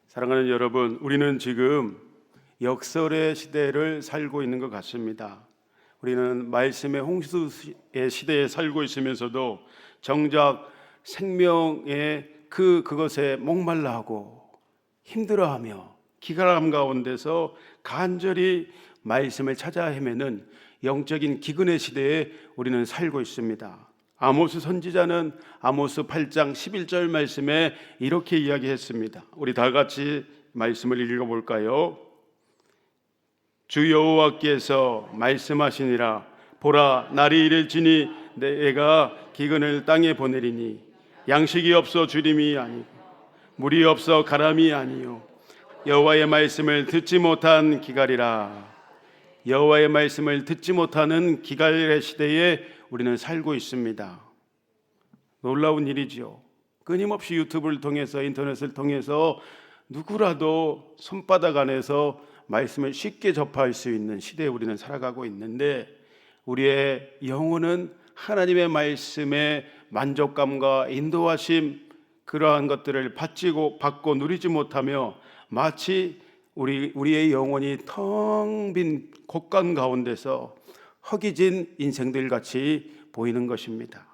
사랑하는 여러분, 우리는 지금 역설의 시대를 살고 있는 것 같습니다. 우리는 말씀의 홍수의 시대에 살고 있으면서도 정작 생명의 그것에 목말라하고 힘들어하며 기갈함 가운데서 간절히 말씀을 찾아 헤매는 영적인 기근의 시대에 우리는 살고 있습니다. 아모스 선지자는 아모스 8장 11절 말씀에 이렇게 이야기했습니다. 우리 다 같이 말씀을 읽어볼까요? 주 여호와께서 말씀하시니라. 보라, 날이 이를지니 내가 기근을 땅에 보내리니 양식이 없어 주림이 아니고 물이 없어 가람이 아니요 여호와의 말씀을 듣지 못한 기갈이라. 여호와의 말씀을 듣지 못하는 기갈의 시대에 우리는 살고 있습니다. 놀라운 일이지요. 끊임없이 유튜브를 통해서 인터넷을 통해서 누구라도 손바닥 안에서 말씀을 쉽게 접할 수 있는 시대에 우리는 살아가고 있는데, 우리의 영혼은 하나님의 말씀의 만족감과 인도하심, 그러한 것들을 받고 누리지 못하며 마치 우리의 영혼이 텅 빈 곳간 가운데서 허기진 인생들 같이 보이는 것입니다.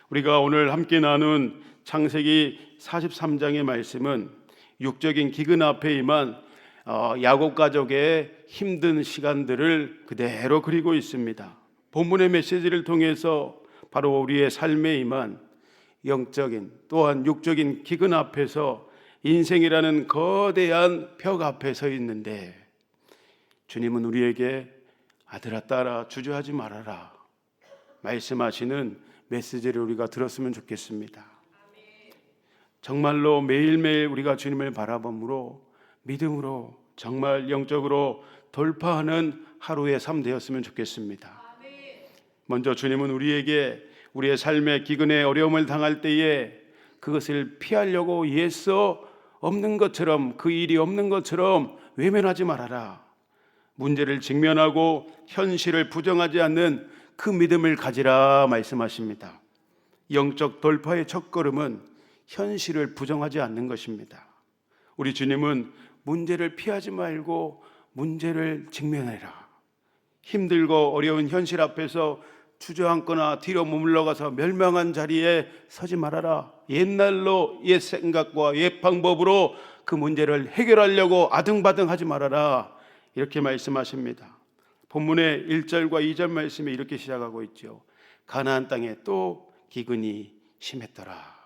우리가 오늘 함께 나눈 창세기 43장의 말씀은 육적인 기근 앞에 임한 야곱 가족의 힘든 시간들을 그대로 그리고 있습니다. 본문의 메시지를 통해서 바로 우리의 삶에 임한 영적인 또한 육적인 기근 앞에서 인생이라는 거대한 벽 앞에 서 있는데, 주님은 우리에게 아들아 딸아 주저하지 말아라 말씀하시는 메시지를 우리가 들었으면 좋겠습니다. 정말로 매일매일 우리가 주님을 바라봄으로 믿음으로 정말 영적으로 돌파하는 하루의 삶 되었으면 좋겠습니다. 먼저 주님은 우리에게 우리의 삶의 기근에 어려움을 당할 때에 그것을 피하려고 애써 없는 것처럼, 그 일이 없는 것처럼 외면하지 말아라. 문제를 직면하고 현실을 부정하지 않는 그 믿음을 가지라 말씀하십니다. 영적 돌파의 첫걸음은 현실을 부정하지 않는 것입니다. 우리 주님은 문제를 피하지 말고 문제를 직면해라. 힘들고 어려운 현실 앞에서 주저앉거나 뒤로 머물러가서 멸망한 자리에 서지 말아라. 옛날로 옛 생각과 옛 방법으로 그 문제를 해결하려고 아등바등하지 말아라. 이렇게 말씀하십니다. 본문의 1절과 2절 말씀에 이렇게 시작하고 있죠. 가나안 땅에 또 기근이 심했더라.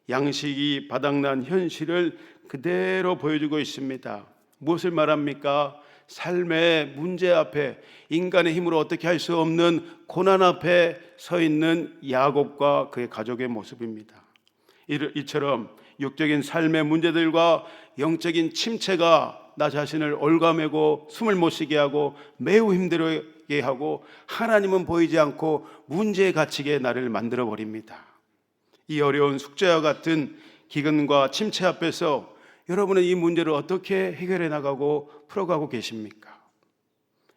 양식이 바닥난 현실을 그대로 보여주고 있습니다. 무엇을 말합니까? 삶의 문제 앞에, 인간의 힘으로 어떻게 할 수 없는 고난 앞에 서 있는 야곱과 그의 가족의 모습입니다. 이처럼 육적인 삶의 문제들과 영적인 침체가 나 자신을 올가매고 숨을 못 쉬게 하고 매우 힘들게 하고 하나님은 보이지 않고 문제에 갇히게 나를 만들어 버립니다. 이 어려운 숙제와 같은 기근과 침체 앞에서 여러분은 이 문제를 어떻게 해결해 나가고 풀어가고 계십니까?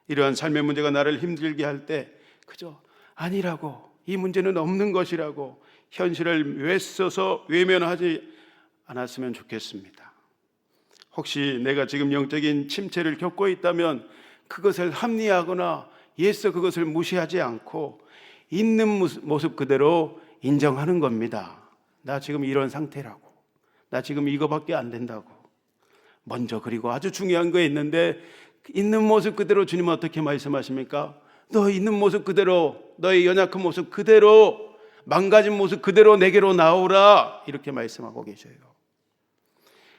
이러한 삶의 문제가 나를 힘들게 할 때 그저 아니라고, 이 문제는 없는 것이라고 현실을 애써서 외면하지 않았으면 좋겠습니다. 혹시 내가 지금 영적인 침체를 겪고 있다면 그것을 합리화하거나 애써 그것을 무시하지 않고 있는 모습 그대로 인정하는 겁니다. 나 지금 이런 상태라고, 나 지금 이거밖에 안 된다고. 먼저 그리고 아주 중요한 거 있는데, 있는 모습 그대로 주님은 어떻게 말씀하십니까? 너 있는 모습 그대로, 너의 연약한 모습 그대로, 망가진 모습 그대로 내게로 나오라, 이렇게 말씀하고 계셔요.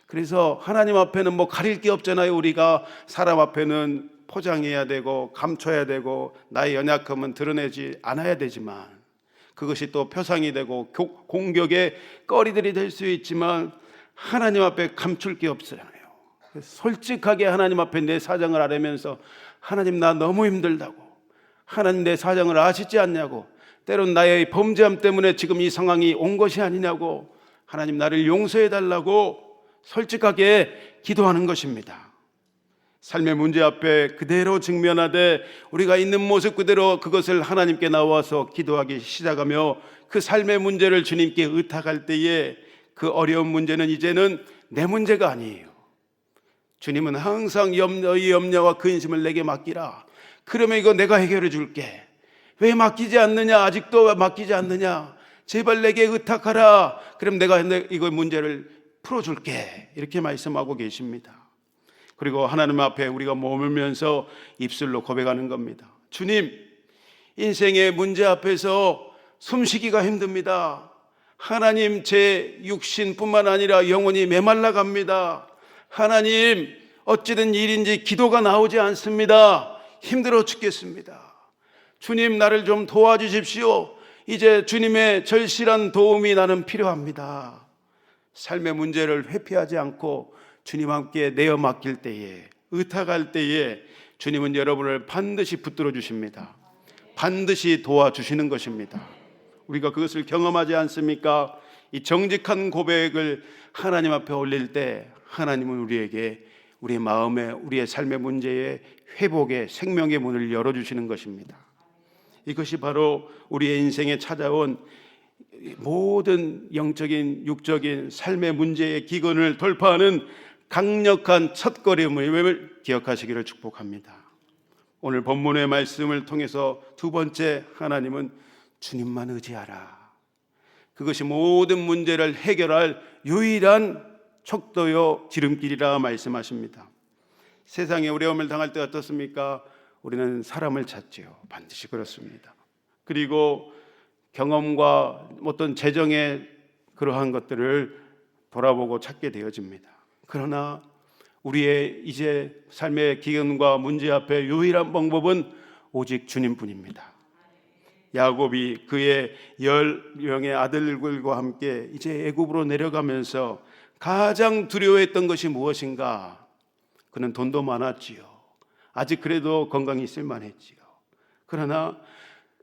그래서 하나님 앞에는 뭐 가릴 게 없잖아요. 우리가 사람 앞에는 포장해야 되고 감춰야 되고 나의 연약함은 드러내지 않아야 되지만, 그것이 또 표상이 되고 공격의 거리들이 될 수 있지만 하나님 앞에 감출 게 없잖아요. 솔직하게 하나님 앞에 내 사정을 아뢰면서, 하나님 나 너무 힘들다고, 하나님 내 사정을 아시지 않냐고, 때론 나의 범죄함 때문에 지금 이 상황이 온 것이 아니냐고, 하나님 나를 용서해 달라고 솔직하게 기도하는 것입니다. 삶의 문제 앞에 그대로 직면하되 우리가 있는 모습 그대로 그것을 하나님께 나와서 기도하기 시작하며 그 삶의 문제를 주님께 의탁할 때에 그 어려운 문제는 이제는 내 문제가 아니에요. 주님은 항상 너희 염려와 근심을 내게 맡기라. 그러면 이거 내가 해결해 줄게. 왜 맡기지 않느냐? 아직도 맡기지 않느냐? 제발 내게 의탁하라. 그럼 내가 이거 문제를 풀어줄게. 이렇게 말씀하고 계십니다. 그리고 하나님 앞에 우리가 머물면서 입술로 고백하는 겁니다. 주님, 인생의 문제 앞에서 숨쉬기가 힘듭니다. 하나님, 제 육신뿐만 아니라 영혼이 메말라 갑니다. 하나님, 어찌된 일인지 기도가 나오지 않습니다. 힘들어 죽겠습니다. 주님, 나를 좀 도와주십시오. 이제 주님의 절실한 도움이 나는 필요합니다. 삶의 문제를 회피하지 않고 주님 함께 내어 맡길 때에, 의탁할 때에 주님은 여러분을 반드시 붙들어 주십니다. 반드시 도와주시는 것입니다. 우리가 그것을 경험하지 않습니까? 이 정직한 고백을 하나님 앞에 올릴 때 하나님은 우리에게 우리의 마음에, 우리의 삶의 문제에 회복의 생명의 문을 열어주시는 것입니다. 이것이 바로 우리의 인생에 찾아온 모든 영적인, 육적인 삶의 문제의 기근을 돌파하는 강력한 첫걸음을 기억하시기를 축복합니다. 오늘 본문의 말씀을 통해서 두 번째, 하나님은 주님만 의지하라. 그것이 모든 문제를 해결할 유일한 척도요 지름길이라 말씀하십니다. 세상에 어려움을 당할 때 어떻습니까? 우리는 사람을 찾지요. 반드시 그렇습니다. 그리고 경험과 어떤 재정의 그러한 것들을 돌아보고 찾게 되어집니다. 그러나 우리의 이제 삶의 기근과 문제 앞에 유일한 방법은 오직 주님뿐입니다. 야곱이 그의 10명의 아들들과 함께 이제 애굽으로 내려가면서 가장 두려워했던 것이 무엇인가? 그는 돈도 많았지요. 아직 그래도 건강이 있을만했지요. 그러나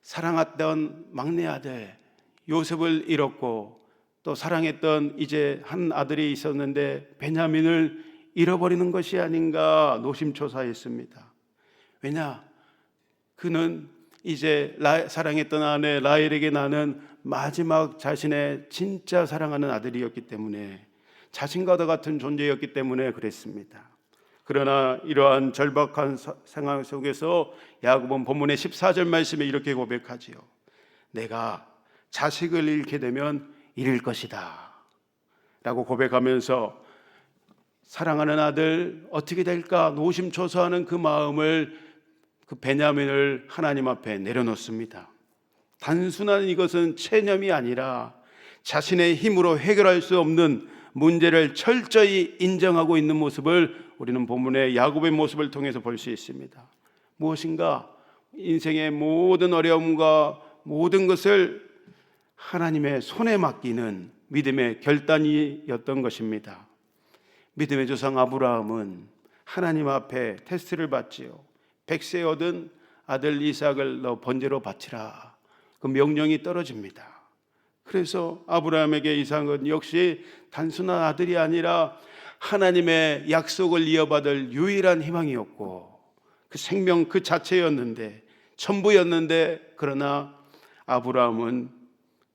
사랑했던 막내 아들 요셉을 잃었고, 또 사랑했던 이제 한 아들이 있었는데 베냐민을 잃어버리는 것이 아닌가 노심초사했습니다. 왜냐? 그는 이제 사랑했던 아내 라헬에게 나는 마지막 자신의 진짜 사랑하는 아들이었기 때문에, 자신과도 같은 존재였기 때문에 그랬습니다. 그러나 이러한 절박한 상황 속에서 야곱은 본문의 14절 말씀에 이렇게 고백하지요. 내가 자식을 잃게 되면 잃을 것이다 라고 고백하면서 사랑하는 아들 어떻게 될까 노심초사하는 그 마음을, 그 베냐민을 하나님 앞에 내려놓습니다. 단순한 이것은 체념이 아니라 자신의 힘으로 해결할 수 없는 문제를 철저히 인정하고 있는 모습을 우리는 본문의 야곱의 모습을 통해서 볼 수 있습니다. 무엇인가? 인생의 모든 어려움과 모든 것을 하나님의 손에 맡기는 믿음의 결단이었던 것입니다. 믿음의 조상 아브라함은 하나님 앞에 테스트를 받지요. 100세 얻은 아들 이삭을 너 번제로 바치라. 그 명령이 떨어집니다. 그래서 아브라함에게 이삭은 역시 단순한 아들이 아니라 하나님의 약속을 이어받을 유일한 희망이었고, 그 생명 그 자체였는데, 전부였는데, 그러나 아브라함은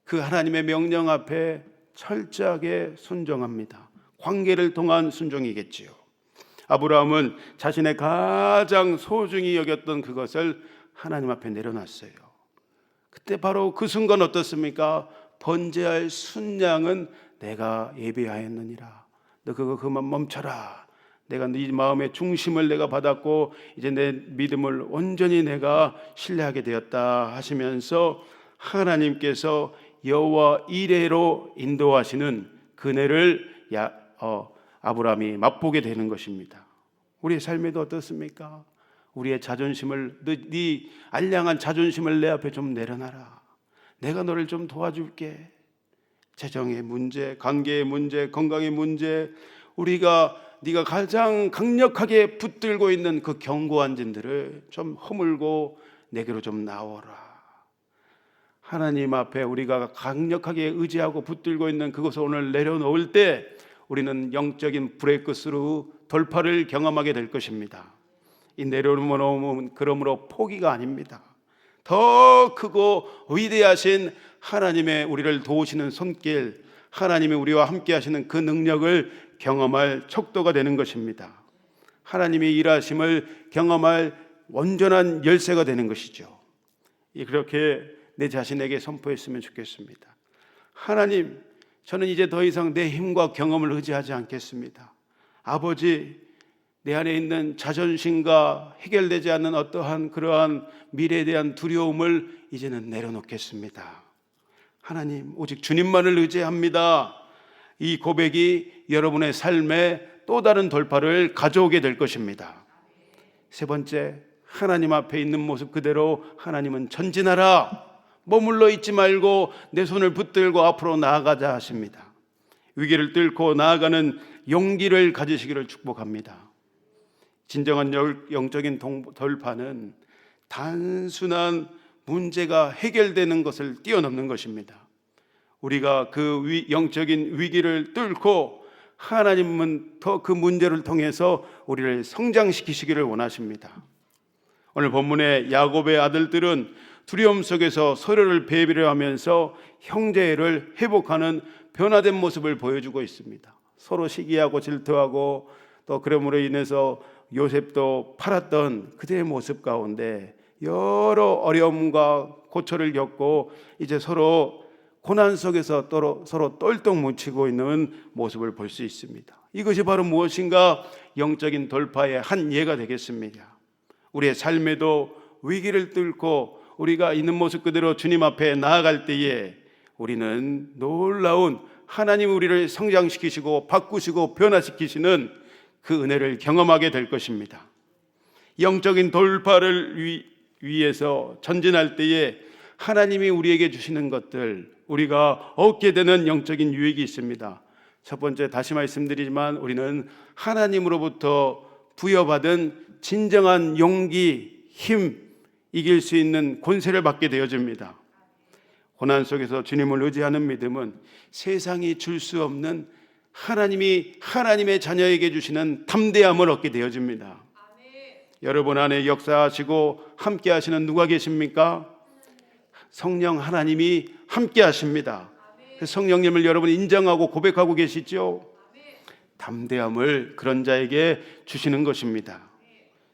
그 하나님의 명령 앞에 철저하게 순종합니다. 관계를 통한 순종이겠지요. 아브라함은 자신의 가장 소중히 여겼던 그것을 하나님 앞에 내려놨어요. 그때 바로 그 순간 어떻습니까? 번제할 순양은 내가 예비하였느니라. 너 그거 그만 멈춰라. 내가 네 마음의 중심을 내가 받았고 이제 내 믿음을 온전히 내가 신뢰하게 되었다 하시면서 하나님께서 여호와 이레로 인도하시는 그네를 아브라함이 맛보게 되는 것입니다. 우리의 삶에도 어떻습니까? 우리의 자존심을, 네 알량한 자존심을 내 앞에 좀 내려놔라. 내가 너를 좀 도와줄게. 재정의 문제, 관계의 문제, 건강의 문제, 네가 가장 강력하게 붙들고 있는 그 견고한 진들을 좀 허물고 내게로 좀 나오라. 하나님 앞에 우리가 강력하게 의지하고 붙들고 있는 그것을 오늘 내려놓을 때 우리는 영적인 브레이크스루 돌파를 경험하게 될 것입니다. 이 내려놓음은 그러므로 포기가 아닙니다. 더 크고 위대하신 하나님의 우리를 도우시는 손길, 하나님이 우리와 함께 하시는 그 능력을 경험할 척도가 되는 것입니다. 하나님의 일하심을 경험할 온전한 열쇠가 되는 것이죠. 그렇게 내 자신에게 선포했으면 좋겠습니다. 하나님, 저는 이제 더 이상 내 힘과 경험을 의지하지 않겠습니다. 아버지, 내 안에 있는 자존심과 해결되지 않는 어떠한 그러한 미래에 대한 두려움을 이제는 내려놓겠습니다. 하나님, 오직 주님만을 의지합니다. 이 고백이 여러분의 삶에 또 다른 돌파를 가져오게 될 것입니다. 세 번째, 하나님 앞에 있는 모습 그대로 하나님은 전진하라, 머물러 있지 말고 내 손을 붙들고 앞으로 나아가자 하십니다. 위기를 뚫고 나아가는 용기를 가지시기를 축복합니다. 진정한 영적인 돌파는 단순한 문제가 해결되는 것을 뛰어넘는 것입니다. 우리가 그 영적인 위기를 뚫고 하나님은 더 그 문제를 통해서 우리를 성장시키시기를 원하십니다. 오늘 본문의 야곱의 아들들은 두려움 속에서 서로를 배려하면서 형제를 회복하는 변화된 모습을 보여주고 있습니다. 서로 시기하고 질투하고 또 그러므로 인해서 요셉도 팔았던 그들의 모습 가운데 여러 어려움과 고초를 겪고 이제 서로 고난 속에서 서로 똘똘 뭉치고 있는 모습을 볼 수 있습니다. 이것이 바로 무엇인가? 영적인 돌파의 한 예가 되겠습니다. 우리의 삶에도 위기를 뚫고 우리가 있는 모습 그대로 주님 앞에 나아갈 때에 우리는 놀라운 하나님 우리를 성장시키시고 바꾸시고 변화시키시는 그 은혜를 경험하게 될 것입니다. 영적인 돌파를 위해서 전진할 때에 하나님이 우리에게 주시는 것들, 우리가 얻게 되는 영적인 유익이 있습니다. 첫 번째, 다시 말씀드리지만 우리는 하나님으로부터 부여받은 진정한 용기, 힘, 이길 수 있는 권세를 받게 되어집니다. 고난 속에서 주님을 의지하는 믿음은 세상이 줄 수 없는 하나님이 하나님의 자녀에게 주시는 담대함을 얻게 되어집니다. 여러분 안에 역사하시고 함께 하시는 누가 계십니까? 성령 하나님이 함께 하십니다. 성령님을 여러분 인정하고 고백하고 계시죠? 담대함을 그런 자에게 주시는 것입니다.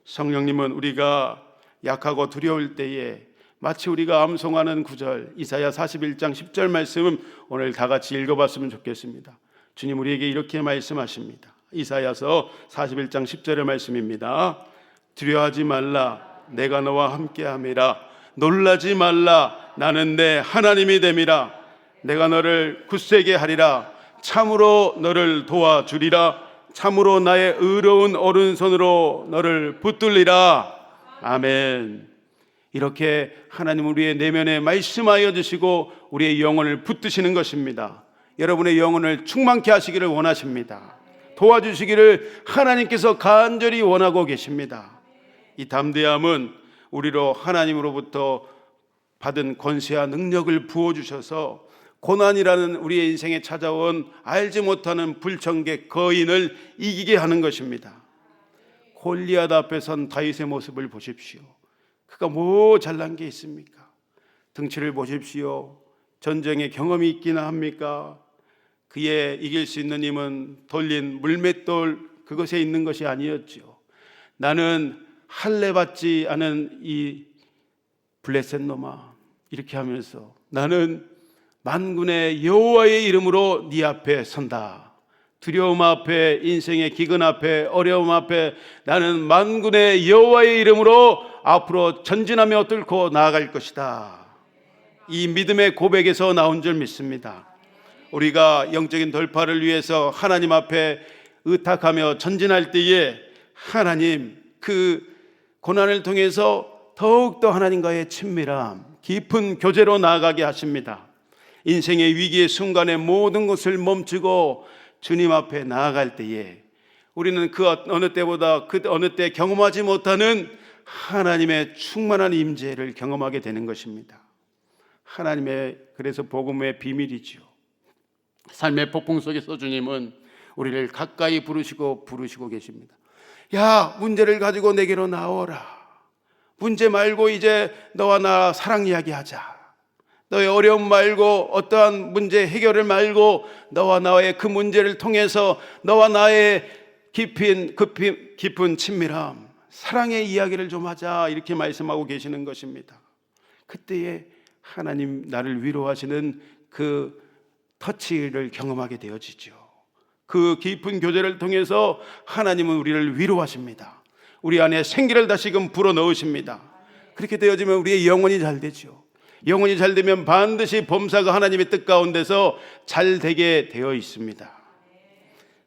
성령님은 우리가 약하고 두려울 때에 마치 우리가 암송하는 구절, 이사야 41장 10절 말씀 오늘 다 같이 읽어봤으면 좋겠습니다. 주님 우리에게 이렇게 말씀하십니다. 이사야서 41장 10절의 말씀입니다. 두려워하지 말라, 내가 너와 함께함이라. 놀라지 말라, 나는 내 하나님이 됨이라. 내가 너를 굳세게 하리라. 참으로 너를 도와주리라. 참으로 나의 의로운 오른손으로 너를 붙들리라. 아멘. 이렇게 하나님 우리의 내면에 말씀하여 주시고 우리의 영혼을 붙드시는 것입니다. 여러분의 영혼을 충만케 하시기를 원하십니다. 도와주시기를 하나님께서 간절히 원하고 계십니다. 이 담대함은 우리로 하나님으로부터 받은 권세와 능력을 부어주셔서 고난이라는 우리의 인생에 찾아온 알지 못하는 불청객 거인을 이기게 하는 것입니다. 골리앗 앞에 선 다윗의 모습을 보십시오. 그가 뭐 잘난 게 있습니까? 등치를 보십시오. 전쟁의 경험이 있기나 합니까? 그의 이길 수 있는 힘은 돌린 물맷돌 그것에 있는 것이 아니었죠. 나는 할례 받지 않은 이 블레셋 놈아, 이렇게 하면서 나는 만군의 여호와의 이름으로 네 앞에 선다. 두려움 앞에, 인생의 기근 앞에, 어려움 앞에 나는 만군의 여호와의 이름으로 앞으로 전진하며 뚫고 나아갈 것이다. 이 믿음의 고백에서 나온 줄 믿습니다. 우리가 영적인 돌파를 위해서 하나님 앞에 의탁하며 전진할 때에 하나님 그 고난을 통해서 더욱더 하나님과의 친밀함, 깊은 교제로 나아가게 하십니다. 인생의 위기의 순간에 모든 것을 멈추고 주님 앞에 나아갈 때에 우리는 그 어느 때보다 그 어느 때 경험하지 못하는 하나님의 충만한 임재를 경험하게 되는 것입니다. 하나님의 그래서 복음의 비밀이죠. 삶의 폭풍 속에서 주님은 우리를 가까이 부르시고 계십니다. 야, 문제를 가지고 내게로 나오라. 문제 말고 이제 너와 나 사랑 이야기하자. 너의 어려움 말고, 어떠한 문제 해결을 말고, 너와 나의 그 문제를 통해서 너와 나의 깊은 친밀함, 사랑의 이야기를 좀 하자, 이렇게 말씀하고 계시는 것입니다. 그때에 하나님 나를 위로하시는 그 터치를 경험하게 되어지죠. 그 깊은 교제를 통해서 하나님은 우리를 위로하십니다. 우리 안에 생기를 다시금 불어넣으십니다. 그렇게 되어지면 우리의 영혼이 잘 되죠. 영혼이 잘 되면 반드시 범사가 하나님의 뜻 가운데서 잘 되게 되어 있습니다.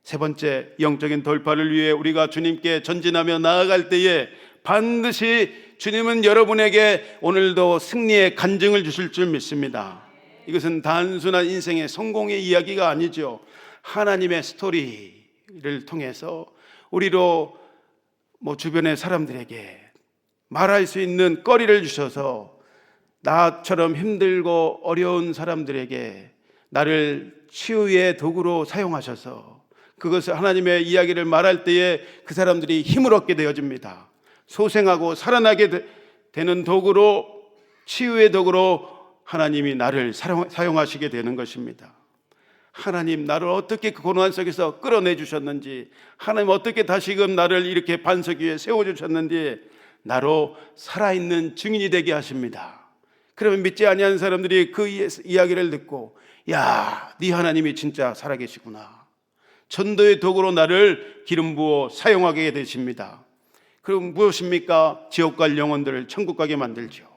세 번째, 영적인 돌파를 위해 우리가 주님께 전진하며 나아갈 때에 반드시 주님은 여러분에게 오늘도 승리의 간증을 주실 줄 믿습니다. 이것은 단순한 인생의 성공의 이야기가 아니죠. 하나님의 스토리를 통해서 우리로 주변의 사람들에게 말할 수 있는 거리를 주셔서 나처럼 힘들고 어려운 사람들에게 나를 치유의 도구로 사용하셔서 그것을 하나님의 이야기를 말할 때에 그 사람들이 힘을 얻게 되어집니다. 소생하고 살아나게 되는 도구로, 치유의 도구로 하나님이 나를 사용하시게 되는 것입니다. 하나님 나를 어떻게 그 고난 속에서 끌어내 주셨는지, 하나님 어떻게 다시금 나를 이렇게 반석 위에 세워주셨는지 나로 살아있는 증인이 되게 하십니다. 그러면 믿지 아니하는 사람들이 그 이야기를 듣고, 야, 네 하나님이 진짜 살아계시구나, 전도의 도구로 나를 기름 부어 사용하게 되십니다. 그럼 무엇입니까? 지옥 갈 영혼들을 천국 가게 만들죠.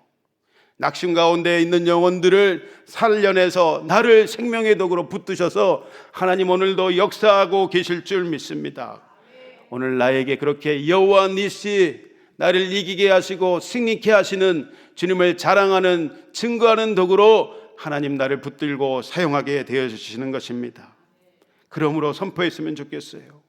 낙심 가운데 있는 영혼들을 살려내서 나를 생명의 도구로 붙드셔서 하나님 오늘도 역사하고 계실 줄 믿습니다. 오늘 나에게 그렇게 여호와 니시, 나를 이기게 하시고 승리케 하시는 주님을 자랑하는, 증거하는 도구로 하나님 나를 붙들고 사용하게 되어주시는 것입니다. 그러므로 선포했으면 좋겠어요.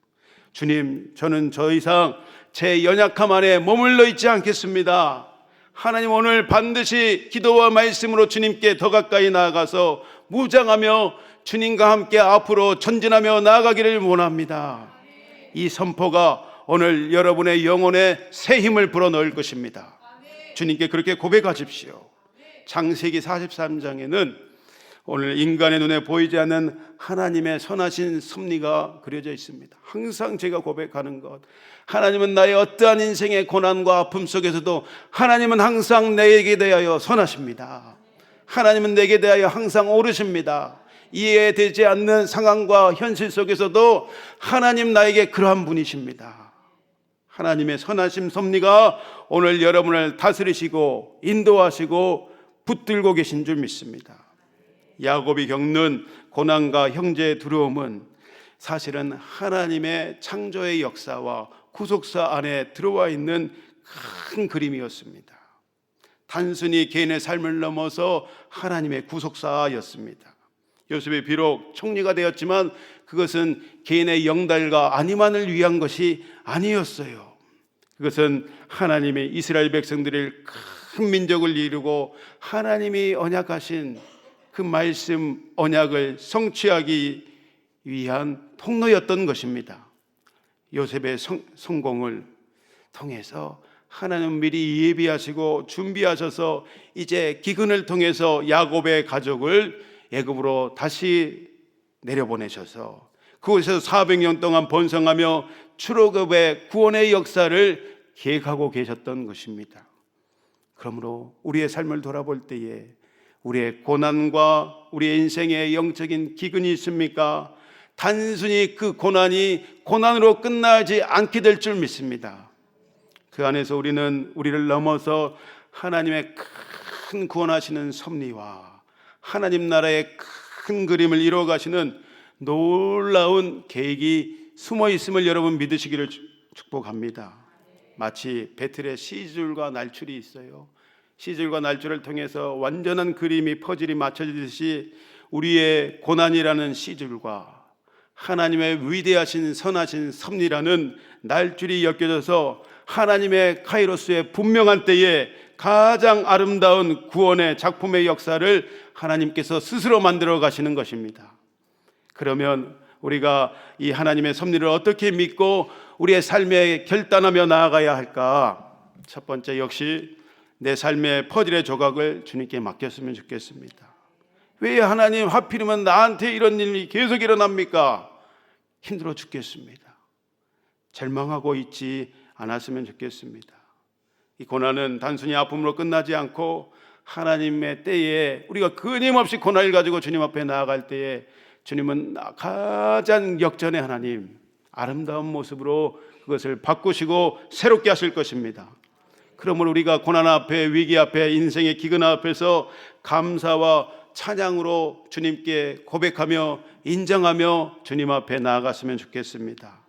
주님, 저는 더 이상 제 연약함 안에 머물러 있지 않겠습니다. 하나님 오늘 반드시 기도와 말씀으로 주님께 더 가까이 나아가서 무장하며 주님과 함께 앞으로 전진하며 나아가기를 원합니다. 이 선포가 오늘 여러분의 영혼에 새 힘을 불어넣을 것입니다. 주님께 그렇게 고백하십시오. 창세기 43장에는 오늘 인간의 눈에 보이지 않는 하나님의 선하신 섭리가 그려져 있습니다. 항상 제가 고백하는 것, 하나님은 나의 어떠한 인생의 고난과 아픔 속에서도 하나님은 항상 내게 대하여 선하십니다. 하나님은 내게 대하여 항상 옳으십니다. 이해되지 않는 상황과 현실 속에서도 하나님 나에게 그러한 분이십니다. 하나님의 선하심 섭리가 오늘 여러분을 다스리시고 인도하시고 붙들고 계신 줄 믿습니다. 야곱이 겪는 고난과 형제의 두려움은 사실은 하나님의 창조의 역사와 구속사 안에 들어와 있는 큰 그림이었습니다. 단순히 개인의 삶을 넘어서 하나님의 구속사였습니다. 요셉이 비록 총리가 되었지만 그것은 개인의 영달과 안위만을 위한 것이 아니었어요. 그것은 하나님의 이스라엘 백성들을 큰 민족을 이루고 하나님이 언약하신 그 말씀 언약을 성취하기 위한 통로였던 것입니다. 요셉의 성공을 통해서 하나님 미리 예비하시고 준비하셔서 이제 기근을 통해서 야곱의 가족을 애굽으로 다시 내려보내셔서 그곳에서 400년 동안 번성하며 출애굽의 구원의 역사를 계획하고 계셨던 것입니다. 그러므로 우리의 삶을 돌아볼 때에 우리의 고난과 우리의 인생에 영적인 기근이 있습니까? 단순히 그 고난이 고난으로 끝나지 않게 될 줄 믿습니다. 그 안에서 우리는 우리를 넘어서 하나님의 큰 구원하시는 섭리와 하나님 나라의 큰 그림을 이루어 가시는 놀라운 계획이 숨어 있음을 여러분 믿으시기를 축복합니다. 마치 배틀에 시줄과 날줄이 있어요. 시줄과 날줄을 통해서 완전한 그림이 퍼즐이 맞춰지듯이 우리의 고난이라는 시줄과 하나님의 위대하신 선하신 섭리라는 날줄이 엮여져서 하나님의 카이로스의 분명한 때에 가장 아름다운 구원의 작품의 역사를 하나님께서 스스로 만들어 가시는 것입니다. 그러면 우리가 이 하나님의 섭리를 어떻게 믿고 우리의 삶에 결단하며 나아가야 할까? 첫 번째, 역시 내 삶의 퍼즐의 조각을 주님께 맡겼으면 좋겠습니다. 왜 하나님 하필이면 나한테 이런 일이 계속 일어납니까? 힘들어 죽겠습니다. 절망하고 있지 않았으면 좋겠습니다. 이 고난은 단순히 아픔으로 끝나지 않고 하나님의 때에 우리가 끊임없이 고난을 가지고 주님 앞에 나아갈 때에 주님은 가장 역전의 하나님, 아름다운 모습으로 그것을 바꾸시고 새롭게 하실 것입니다. 그러므로 우리가 고난 앞에, 위기 앞에, 인생의 기근 앞에서 감사와 찬양으로 주님께 고백하며 인정하며 주님 앞에 나아갔으면 좋겠습니다.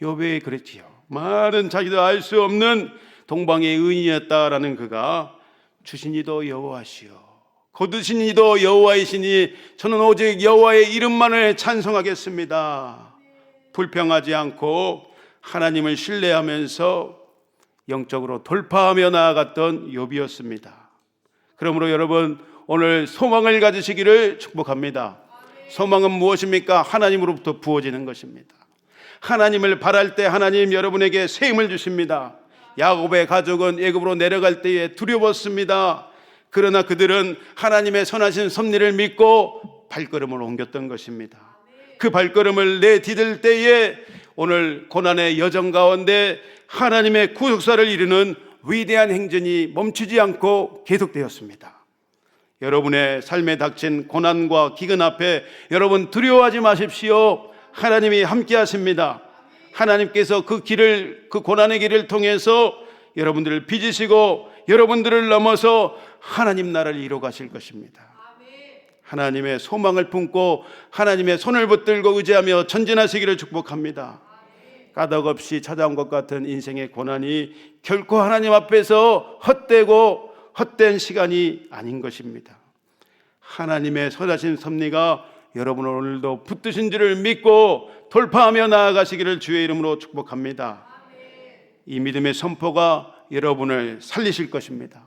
욥이 그랬지요. 많은 자기도 알 수 없는 동방의 의인이었다라는 그가 주신 이도 여호와시요 거두신 이도 여호와이시니 저는 오직 여호와의 이름만을 찬송하겠습니다. 불평하지 않고 하나님을 신뢰하면서 영적으로 돌파하며 나아갔던 욥이었습니다. 그러므로 여러분, 오늘 소망을 가지시기를 축복합니다. 소망은 무엇입니까? 하나님으로부터 부어지는 것입니다. 하나님을 바랄 때 하나님 여러분에게 새 힘을 주십니다. 야곱의 가족은 애굽으로 내려갈 때에 두려웠습니다. 그러나 그들은 하나님의 선하신 섭리를 믿고 발걸음을 옮겼던 것입니다. 그 발걸음을 내디딜 때에 오늘 고난의 여정 가운데 하나님의 구속사를 이루는 위대한 행진이 멈추지 않고 계속되었습니다. 여러분의 삶에 닥친 고난과 기근 앞에 여러분 두려워하지 마십시오. 하나님이 함께 하십니다. 하나님께서 그 길을, 그 고난의 길을 통해서 여러분들을 빚으시고 여러분들을 넘어서 하나님 나라를 이루어 가실 것입니다. 하나님의 소망을 품고 하나님의 손을 붙들고 의지하며 전진하시기를 축복합니다. 까닭없이 찾아온 것 같은 인생의 고난이 결코 하나님 앞에서 헛되고 헛된 시간이 아닌 것입니다. 하나님의 선하신 섭리가 여러분 오늘도 붙드신 줄을 믿고 돌파하며 나아가시기를 주의 이름으로 축복합니다. 이 믿음의 선포가 여러분을 살리실 것입니다.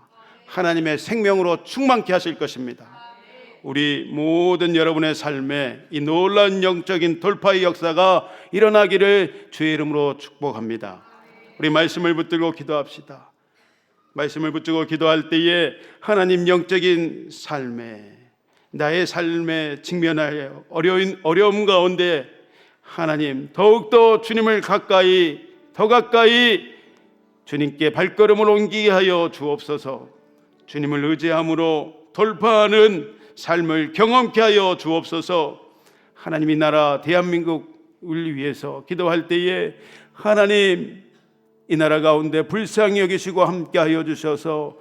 하나님의 생명으로 충만케 하실 것입니다. 우리 모든 여러분의 삶에 이 놀라운 영적인 돌파의 역사가 일어나기를 주의 이름으로 축복합니다. 우리 말씀을 붙들고 기도합시다. 말씀을 붙들고 기도할 때에 하나님 영적인 삶에, 나의 삶에 직면하여 어려움 가운데 하나님 더욱더 주님을 더 가까이 주님께 발걸음을 옮기게 하여 주옵소서. 주님을 의지함으로 돌파하는 삶을 경험케 하여 주옵소서. 하나님이 나라 대한민국을 위해서 기도할 때에 하나님 이 나라 가운데 불쌍히 여기시고 함께 하여 주셔서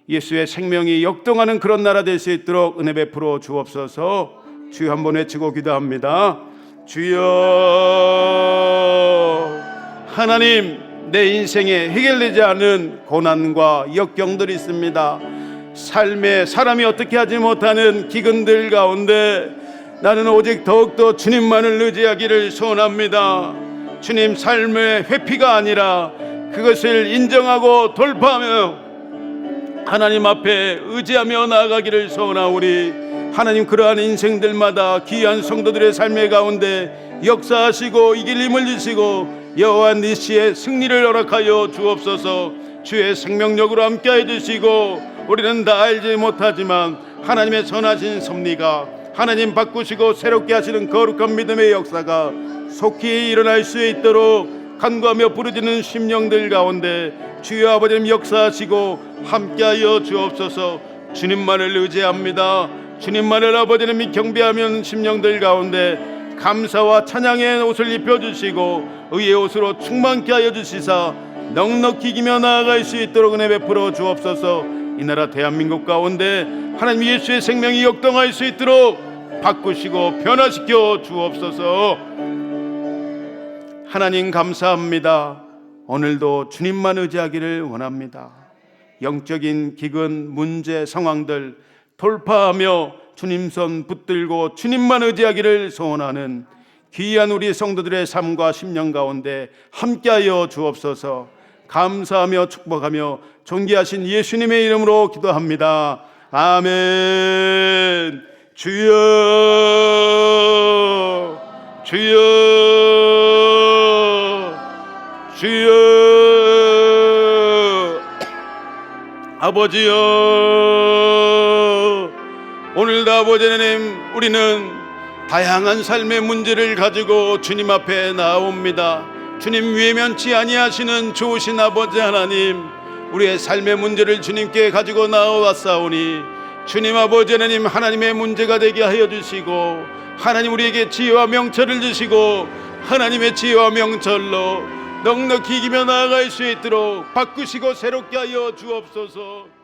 예수의 생명이 역동하는 그런 나라 될 수 있도록 은혜 베풀어 주옵소서. 주여 한번 외치고 기도합니다. 주여, 하나님, 내 인생에 해결되지 않은 고난과 역경들이 있습니다. 삶에 사람이 어떻게 하지 못하는 기근들 가운데 나는 오직 더욱더 주님만을 의지하기를 소원합니다. 주님 삶의 회피가 아니라 그것을 인정하고 돌파하며 하나님 앞에 의지하며 나아가기를 소원하오리. 하나님, 그러한 인생들마다 귀한 성도들의 삶의 가운데 역사하시고 이길 힘을 주시고 여호와 니시의 승리를 허락하여 주옵소서. 주의 생명력으로 함께해 주시고 우리는 다 알지 못하지만 하나님의 선하신 섭리가 하나님 바꾸시고 새롭게 하시는 거룩한 믿음의 역사가 속히 일어날 수 있도록 간구하며 부르짖는 심령들 가운데 주여 아버지님 역사하시고 함께하여 주옵소서. 주님만을 의지합니다. 주님만을 아버지님 경배하면 심령들 가운데 감사와 찬양의 옷을 입혀주시고 의의 옷으로 충만케 하여 주시사 넉넉히 이기며 나아갈 수 있도록 은혜 베풀어 주옵소서. 이 나라 대한민국 가운데 하나님 예수의 생명이 역동할 수 있도록 바꾸시고 변화시켜 주옵소서. 하나님 감사합니다. 오늘도 주님만 의지하기를 원합니다. 영적인 기근, 문제, 상황들 돌파하며 주님 손 붙들고 주님만 의지하기를 소원하는 귀한 우리 성도들의 삶과 심령 가운데 함께하여 주옵소서. 감사하며 축복하며 존귀하신 예수님의 이름으로 기도합니다. 아멘. 주여, 주여, 주여, 아버지여, 오늘도 아버지 하나님, 우리는 다양한 삶의 문제를 가지고 주님 앞에 나옵니다. 주님 외면치 아니하시는 좋으신 아버지 하나님, 우리의 삶의 문제를 주님께 가지고 나와왔사오니 주님 아버지 하나님, 하나님의 문제가 되게 하여 주시고 하나님 우리에게 지혜와 명철을 주시고 하나님의 지혜와 명철로 넉넉히 이기며 나아갈 수 있도록 바꾸시고 새롭게 하여 주옵소서.